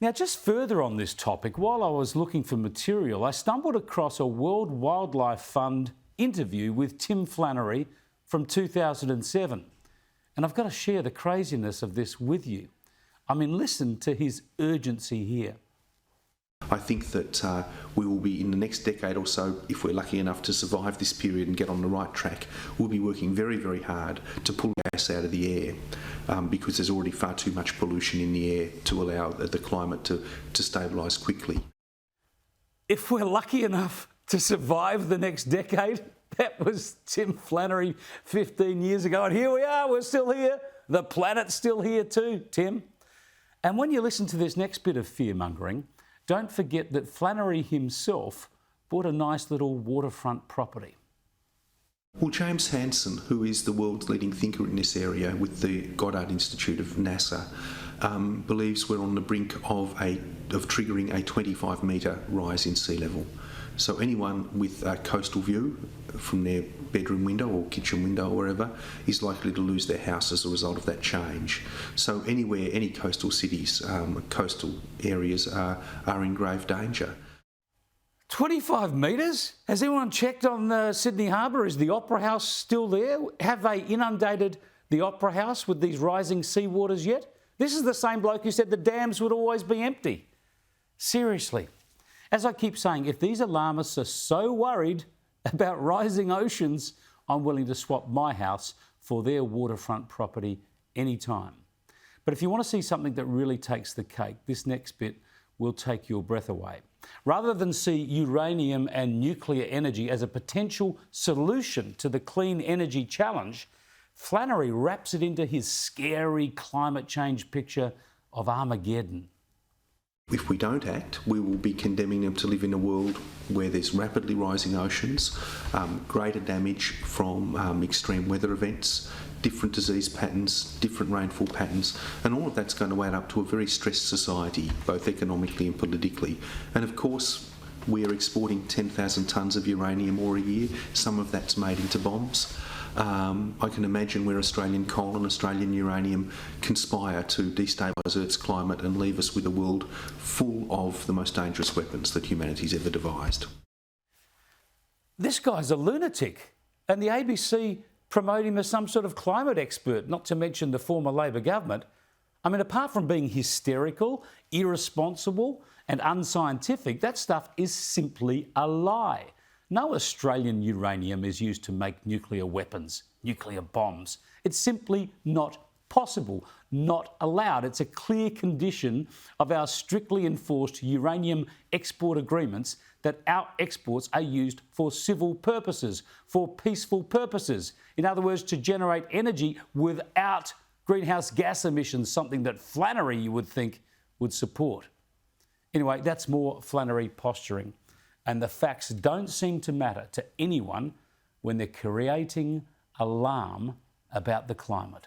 Now, just further on this topic, while I was looking for material, I stumbled across a World Wildlife Fund interview with Tim Flannery from 2007. And I've got to share the craziness of this with you. I mean, listen to his urgency here. I think that we will be, in the next decade or so, if we're lucky enough to survive this period and get on the right track, we'll be working very, very hard to pull gas out of the air because there's already far too much pollution in the air to allow the climate to stabilise quickly. If we're lucky enough to survive the next decade, that was Tim Flannery 15 years ago. And here we are, we're still here. The planet's still here too, Tim. And when you listen to this next bit of fear-mongering, don't forget that Flannery himself bought a nice little waterfront property. Well, James Hansen, who is the world's leading thinker in this area with the Goddard Institute of NASA, believes we're on the brink of triggering a 25-metre rise in sea level. So anyone with a coastal view from their bedroom window or kitchen window or wherever is likely to lose their house as a result of that change. So anywhere, any coastal cities, coastal areas are in grave danger. 25 metres? Has anyone checked on Sydney Harbour? Is the Opera House still there? Have they inundated the Opera House with these rising seawaters yet? This is the same bloke who said the dams would always be empty. Seriously. As I keep saying, if these alarmists are so worried about rising oceans, I'm willing to swap my house for their waterfront property anytime. But if you want to see something that really takes the cake, this next bit will take your breath away. Rather than see uranium and nuclear energy as a potential solution to the clean energy challenge, Flannery wraps it into his scary climate change picture of Armageddon. If we don't act, we will be condemning them to live in a world where there's rapidly rising oceans, greater damage from extreme weather events, different disease patterns, different rainfall patterns, and all of that's going to add up to a very stressed society, both economically and politically. And of course, we are exporting 10,000 tonnes of uranium ore a year. Some of that's made into bombs. I can imagine where Australian coal and Australian uranium conspire to destabilise Earth's climate and leave us with a world full of the most dangerous weapons that humanity's ever devised. This guy's a lunatic, and the ABC promote him as some sort of climate expert, not to mention the former Labor government. I mean, apart from being hysterical, irresponsible and unscientific, that stuff is simply a lie. No Australian uranium is used to make nuclear weapons, nuclear bombs. It's simply not possible, not allowed. It's a clear condition of our strictly enforced uranium export agreements that our exports are used for civil purposes, for peaceful purposes. In other words, to generate energy without greenhouse gas emissions, something that Flannery, you would think, would support. Anyway, that's more Flannery posturing. And the facts don't seem to matter to anyone when they're creating alarm about the climate.